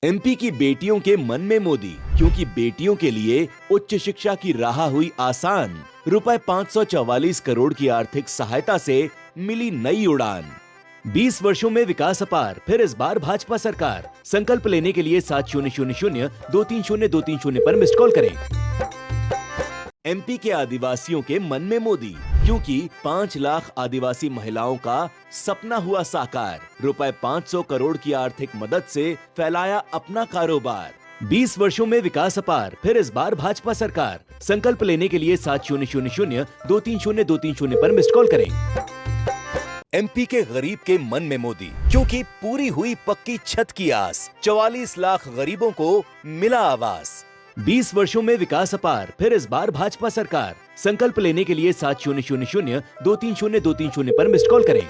MP की बेटियों के मन में मोदी, क्योंकि बेटियों के लिए उच्च शिक्षा की राह हुई आसान। रुपए 544 करोड़ की आर्थिक सहायता से मिली नई उड़ान। 20 वर्षों में विकास अपार, फिर इस बार भाजपा सरकार। संकल्प लेने के लिए 7000-230-230 पर मिस्ड कॉल करें। एमपी के आदिवासियों के मन में मोदी, क्योंकि 5 लाख आदिवासी महिलाओं का सपना हुआ साकार। रुपए 500 करोड़ की आर्थिक मदद से फैलाया अपना कारोबार। 20 वर्षों में विकास अपार, फिर इस बार भाजपा सरकार। संकल्प लेने के लिए 7000-230-230 पर मिस्ड कॉल करें। एमपी के गरीब के मन में मोदी, क्योंकि पूरी हुई पक्की छत की आस। 44 लाख गरीबों को मिला आवास। 20 वर्षों में विकास अपार, फिर इस बार भाजपा सरकार। संकल्प लेने के लिए 7000-230-230 पर मिस्ड कॉल करें।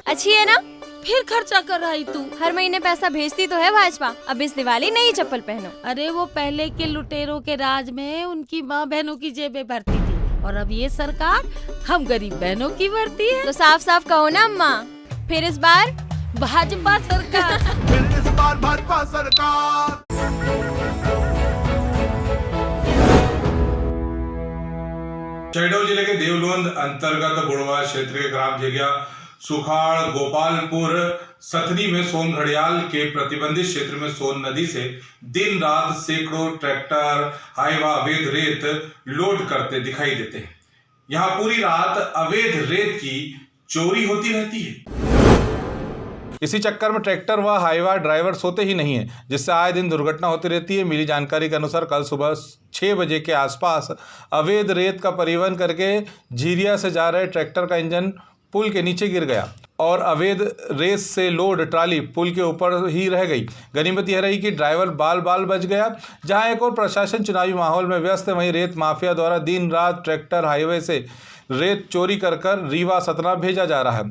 अच्छी है ना? फिर खर्चा कर रही तू। हर महीने पैसा भेजती तो है भाजपा। अब इस दिवाली नई चप्पल पहनो। अरे वो पहले के लुटेरों के राज में उनकी माँ बहनों की जेबें भरती थी, और अब ये सरकार हम गरीब बहनों की भरती है। तो साफ साफ कहो ना अम्मा, फिर इस बार भाजपा सरकार। फिर इस बार भाजपा सरकार। शहडोल जिले के देवलोंद अंतर्गत बुड़वा क्षेत्र के ग्राम जेगिया, सुखाड़, गोपालपुर, सथनी में सोन घड़ियाल के प्रतिबंधित क्षेत्र में सोन नदी से दिन रात सैकड़ों ट्रैक्टर हाईवा अवैध रेत लोड करते दिखाई देते हैं। यहाँ पूरी रात अवैध रेत की चोरी होती रहती है। इसी चक्कर में ट्रैक्टर व हाईवा ड्राइवर सोते ही नहीं है, जिससे आए दिन दुर्घटना होती रहती है। मिली जानकारी के अनुसार कल सुबह 6 बजे के आसपास अवैध रेत का परिवहन करके झीरिया से जा रहे ट्रैक्टर का इंजन पुल के नीचे गिर गया और अवैध रेत से लोड ट्राली पुल के ऊपर ही रह गई। गनीमत यह रही कि ड्राइवर बाल बाल बच गया। जहां एक और प्रशासन चुनावी माहौल में व्यस्त है, वहीं रेत माफिया द्वारा दिन रात ट्रैक्टर हाईवे से रेत चोरी कर रीवा सतना भेजा जा रहा है।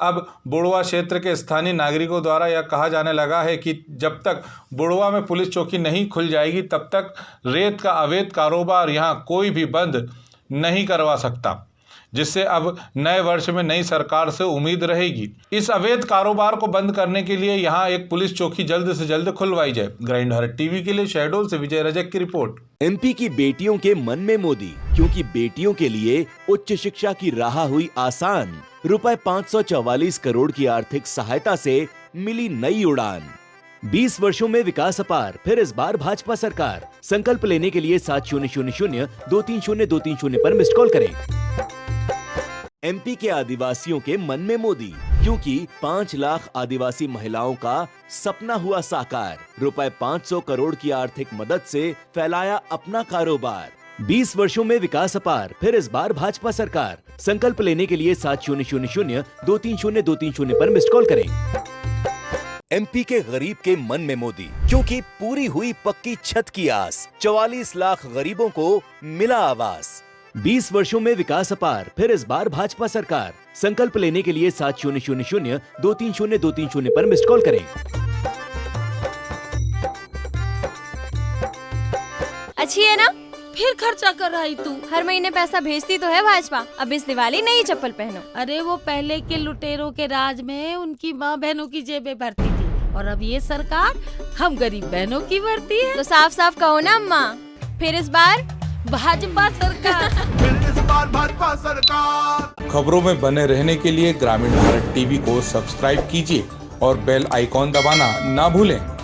अब बुड़वा क्षेत्र के स्थानीय नागरिकों द्वारा यह कहा जाने लगा है कि जब तक बुड़वा में पुलिस चौकी नहीं खुल जाएगी, तब तक रेत का अवैध कारोबार यहां कोई भी बंद नहीं करवा सकता, जिससे अब नए वर्ष में नई सरकार से उम्मीद रहेगी। इस अवैध कारोबार को बंद करने के लिए यहां एक पुलिस चौकी जल्द से जल्द खुलवाई जाए। ग्राइंडर टीवी के लिए शहडोल से विजय रजक की रिपोर्ट। एमपी की बेटियों के मन में मोदी, क्योंकि बेटियों के लिए उच्च शिक्षा की राह हुई आसान। रुपए 544 करोड़ की आर्थिक सहायता से मिली नई उड़ान। 20 वर्षों में विकास अपार, फिर इस बार भाजपा सरकार। संकल्प लेने के लिए 7000-230-230 पर मिस्ड कॉल करें। एमपी के आदिवासियों के मन में मोदी, क्योंकि 5 लाख आदिवासी महिलाओं का सपना हुआ साकार। रुपए 500 करोड़ की आर्थिक मदद से फैलाया अपना कारोबार। 20 वर्षों में विकास अपार, फिर इस बार भाजपा सरकार। संकल्प लेने के लिए 7000-230-230 पर मिस्ड कॉल करें। एमपी के गरीब के मन में मोदी, क्योंकि पूरी हुई पक्की छत की आस। 44 लाख गरीबों को मिला आवास। 20 वर्षों में विकास अपार, फिर इस बार भाजपा सरकार। संकल्प लेने के लिए 7000-230-230 पर मिस्ड कॉल करें। अच्छी है ना? फिर खर्चा कर रही तू। हर महीने पैसा भेजती तो है भाजपा। अब इस दिवाली नई चप्पल पहनो। अरे वो पहले के लुटेरों के राज में उनकी माँ बहनों की जेबें भरती थी, और अब ये सरकार हम गरीब बहनों की भरती है। तो साफ साफ कहो ना अम्मा, फिर इस बार भाजपा सरकार। फिर इस बार भाजपा सरकार। खबरों में बने रहने के लिए ग्रामीण भारत टीवी को सब्सक्राइब कीजिए और बेल आइकॉन दबाना ना भूलें।